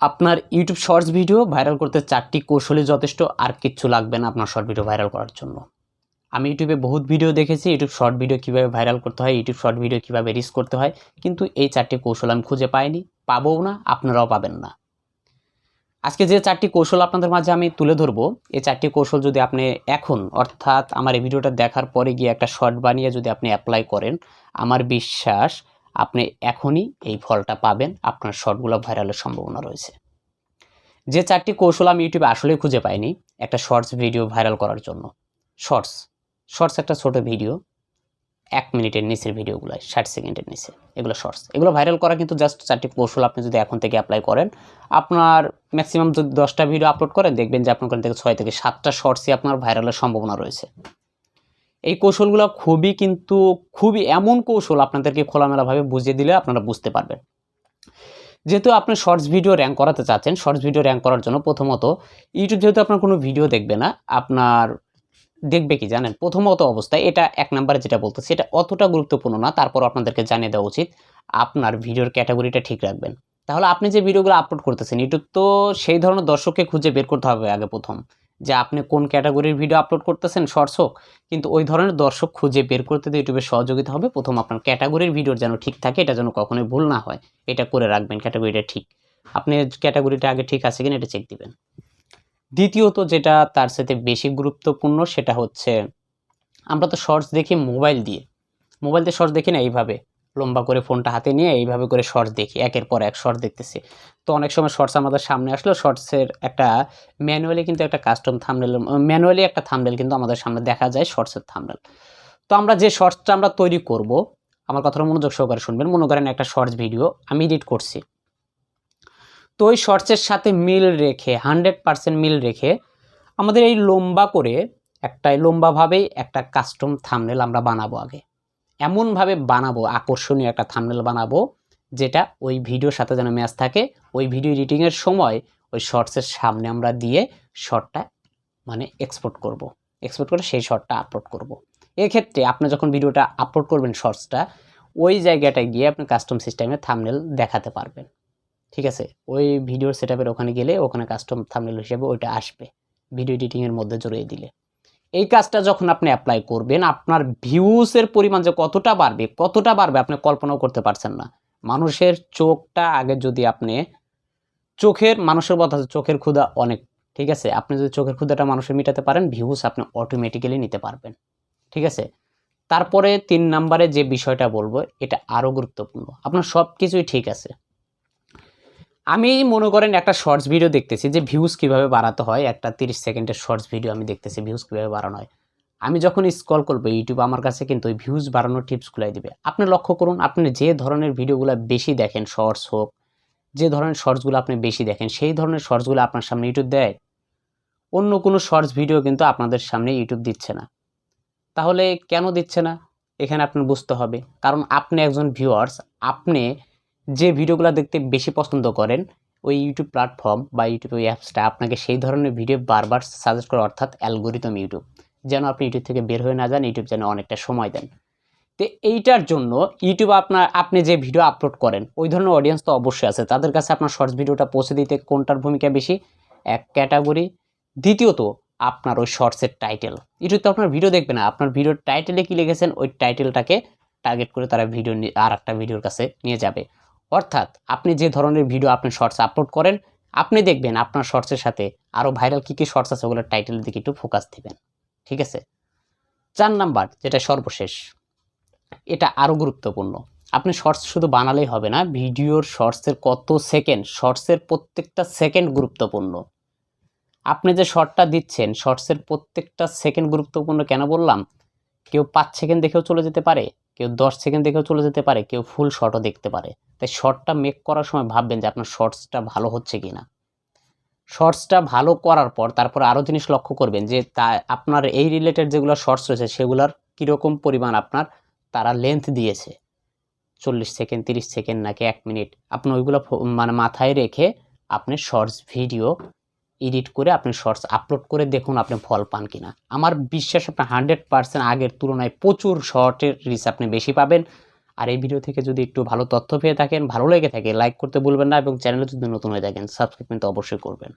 আপনার YouTube shorts video viral করতে 4টি কৌশলই যথেষ্ট, আর কিচ্ছু লাগবে না আপনার শর্ট ভিডিও ভাইরাল করার জন্য। আমি ইউটিউবে বহুত ভিডিও দেখেছি ইউটিউব শর্ট ভিডিও কীভাবে ভাইরাল করতে হয়, ইউটিউব শর্ট ভিডিও কীভাবে রিচ করতে হয়, কিন্তু এই 4টি কৌশল আমি খুঁজে পাইনি, পাবও না, আপনারাও পাবেন না। আজকে যে 4টি কৌশল আপনাদের মাঝে আমি তুলে ধরবো, এই 4টি কৌশল যদি আপনি এখন অর্থাৎ আমার এই ভিডিওটা দেখার পরে গিয়ে একটা শর্ট বানিয়ে যদি আপনি অ্যাপ্লাই করেন, আমার বিশ্বাস আপনি এখনই এই ফলটা পাবেন, আপনার শর্টগুলো ভাইরালের সম্ভাবনা রয়েছে। যে 4টি কৌশল আমি ইউটিউবে আসলেই খুঁজে পাইনি একটা শর্টস ভিডিও ভাইরাল করার জন্য। শর্টস একটা ছোট ভিডিও, 1 মিনিটের নিচের ভিডিওগুলো, 60 সেকেন্ডের নিচে, এগুলো শর্টস, এগুলো ভাইরাল করা কিন্তু জাস্ট 4টি কৌশল আপনি যদি এখন থেকে অ্যাপ্লাই করেন, আপনার ম্যাক্সিমাম যদি 10টা ভিডিও আপলোড করেন দেখবেন যে আপনার ওখান থেকে 6 থেকে 7টা শর্টসই আপনার ভাইরালের সম্ভাবনা রয়েছে। এই কৌশলগুলো খুবই এমন কৌশল আপনাদেরকে খোলামেলাভাবে বুঝিয়ে দিলে আপনারা বুঝতে পারবেন। যেহেতু আপনি শর্টস ভিডিও র্যাঙ্ক করাতে চাচ্ছেন, শর্টস ভিডিও র্যাঙ্ক করার জন্য প্রথমত ইউটিউব যেহেতু আপনার কোনো ভিডিও দেখবে না, আপনার দেখবে কি জানেন, প্রথমত অবস্থায় এটা 1 নম্বরে যেটা বলতেছি এটা অতটা গুরুত্বপূর্ণ না, তারপর আপনাদেরকে জানিয়ে দেওয়া উচিত আপনার ভিডিওর ক্যাটাগরিটা ঠিক রাখবেন। তাহলে আপনি যে ভিডিওগুলো আপলোড করতেছেন, ইউটিউব তো সেই ধরনের দর্শককে খুঁজে বের করতে হবে আগে প্রথম, যে আপনি কোন ক্যাটাগরির ভিডিও আপলোড করতেছেন, শর্টস হোক, কিন্তু ওই ধরনের দর্শক খুঁজে বের করতে ইউটিউবের সহযোগিতা হবে। প্রথম আপনার ক্যাটাগরির ভিডিওর যেন ঠিক থাকে, এটা যেন কখনোই ভুল না হয়, এটা করে রাখবেন, ক্যাটাগরিটা ঠিক, আপনি ক্যাটাগরিটা আগে ঠিক আছে কিনা এটা চেক দিবেন। দ্বিতীয়ত যেটা তার সাথে বেশি গুরুত্বপূর্ণ সেটা হচ্ছে, আমরা তো শর্টস দেখি মোবাইল দিয়ে শর্টস দেখি না, এইভাবে লম্বা করে ফোনটা হাতে নিয়ে এইভাবে করে শর্টস দেখি, একের পর এক শর্টস দেখতেছি। তো অনেক সময় শর্টস আমাদের সামনে আসলো, শর্টসের একটা ম্যানুয়ালি কিন্তু একটা কাস্টম থাম্বনেল, ম্যানুয়ালি একটা থাম্বনেল কিন্তু আমাদের সামনে দেখা যায় শর্টসের থাম্বনেল। তো আমরা যে শর্টসটা আমরা তৈরি করব, আমার কথাটা মনোযোগ সহকারে শুনবেন। মনে করেন একটা শর্টস ভিডিও আমি এডিট করছি, তো ওই শর্টসের সাথে মিল রেখে 100% মিল রেখে আমাদের এই লম্বাভাবেই একটা কাস্টম থাম্বনেল আমরা বানাবো। আগে এমনভাবে বানাবো, আকর্ষণীয় একটা থাম্বনেল বানাবো যেটা ওই ভিডিওর সাথে যেন ম্যাচ থাকে। ওই ভিডিও এডিটিংয়ের সময় ওই শর্টসের সামনে আমরা দিয়ে শর্টটা মানে এক্সপোর্ট করে সেই শর্টটা আপলোড করব। এক্ষেত্রে আপনি যখন ভিডিওটা আপলোড করবেন শর্টসটা, ওই জায়গাটায় গিয়ে আপনি কাস্টম সিস্টেমে থাম্বনেল দেখাতে পারবেন। ঠিক আছে, ওই ভিডিওর সেটআপের ওখানে গেলে ওখানে কাস্টম থাম্বনেল হিসেবে ওইটা আসবে ভিডিও এডিটিংয়ের মধ্যে জড়িয়ে দিলে। এই কাজটা যখন আপনি অ্যাপ্লাই করবেন, আপনার ভিউসের পরিমাণ যে কতটা বাড়বে আপনি কল্পনাও করতে পারছেন না। মানুষের চোখটা আগে যদি আপনি মানুষের কথা আছে, চোখের ক্ষুধা অনেক, ঠিক আছে, আপনি যদি চোখের ক্ষুধাটা মানুষের মেটাতে পারেন, ভিউস আপনি অটোমেটিক্যালি নিতে পারবেন। ঠিক আছে, তারপরে 3 নম্বরে যে বিষয়টা বলবো এটা আরও গুরুত্বপূর্ণ। আপনার সব কিছুই ঠিক আছে, আমি মনে করেন একটা শর্টস ভিডিও দেখতেছি যে ভিউজ কিভাবে বাড়াতে হয়, একটা 30 সেকেন্ডের শর্টস ভিডিও আমি দেখতেছি ভিউজ কিভাবে বাড়ানো হয়। আমি যখন স্ক্রল করবো ইউটিউব আমার কাছে কিন্তু ওই ভিউজ বাড়ানোর টিপসগুলাই দিবে। আপনি লক্ষ্য করুন, আপনি যে ধরনের ভিডিওগুলো বেশি দেখেন, শর্টস হোক, যে ধরনের শর্টসগুলো আপনি বেশি দেখেন সেই ধরনের শর্টসগুলো আপনার সামনে ইউটিউব দেয়। অন্য কোনো শর্টস ভিডিও কিন্তু আপনাদের সামনে ইউটিউব দিচ্ছে না। তাহলে কেন দিচ্ছে না এখানে আপনার বুঝতে হবে, কারণ আপনি একজন ভিউয়ার্স, আপনি যে ভিডিওগুলো দেখতে বেশি পছন্দ করেন, ওই ইউটিউব প্ল্যাটফর্ম বা ইউটিউব ওই অ্যাপসটা আপনাকে সেই ধরনের ভিডিও বারবার সাজেস্ট করে, অর্থাৎ অ্যালগোরিদম ইউটিউব, যেন আপনি ইউটিউব থেকে বের হয়ে না যান, ইউটিউব যেন অনেকটা সময় দেন। তো এইটার জন্য ইউটিউব আপনি যে ভিডিও আপলোড করেন ওই ধরনের অডিয়েন্স তো অবশ্যই আছে, তাদের কাছে আপনার শর্টস ভিডিওটা পৌঁছে দিতে কোনটার ভূমিকা বেশি? এক ক্যাটাগরি। দ্বিতীয়ত আপনার ওই শর্টসের টাইটেল, ইউটিউব তো আপনার ভিডিও দেখবে না, আপনার ভিডিওর টাইটেলে কি লিখেছেন ওই টাইটেলটাকে টার্গেট করে তারা ভিডিও আর একটা ভিডিওর কাছে নিয়ে যাবে। অর্থাৎ আপনি যে ধরনের ভিডিও আপনি শর্টস আপলোড করেন, আপনি দেখবেন আপনার শর্টসের সাথে আরও ভাইরাল কী কী শর্টস আছে ওগুলোর টাইটেলের দিকে একটু ফোকাস দিবেন। ঠিক আছে, 4 নাম্বার যেটা সর্বশেষ, এটা আরও গুরুত্বপূর্ণ। আপনি শর্টস শুধু বানালেই হবে না, ভিডিওর শর্টসের কত সেকেন্ড, শর্টসের প্রত্যেকটা সেকেন্ড গুরুত্বপূর্ণ। আপনি যে শর্টটা দিচ্ছেন শর্টসের প্রত্যেকটা সেকেন্ড গুরুত্বপূর্ণ। কেন বললাম? কেউ 5 সেকেন্ড দেখেও চলে যেতে পারে, কেউ 10 সেকেন্ড দেখেও চলে যেতে পারে, কেউ ফুল শর্টও দেখতে পারে। তাই শর্টটা মেক করার সময় ভাববেন যে আপনার শর্টসটা ভালো হচ্ছে কিনা। শর্টসটা ভালো করার পর তারপরে আরও জিনিস লক্ষ্য করবেন যে আপনার এই রিলেটেড যেগুলো শর্টস রয়েছে সেগুলোর কীরকম পরিমাণ তারা লেন্থ দিয়েছে, 40 সেকেন্ড, 30 সেকেন্ড নাকি 1 মিনিট। আপনি ওইগুলো মাথায় রেখে আপনি শর্টস ভিডিও এডিট করে আপনি শর্টস আপলোড করে দেখুন আপনি ফল পান কিনা। আমার বিশ্বাস আপনি 100% আগের তুলনায় প্রচুর শর্টের রিচ আপনি বেশি পাবেন। আর এই ভিডিও থেকে যদি একটু ভালো তথ্য পেয়ে থাকেন, ভালো লেগে থাকে, লাইক করতে ভুলবেন না এবং চ্যানেলে যদি নতুন হয়ে থাকেন সাবস্ক্রাইব কিন্তু অবশ্যই করবেন।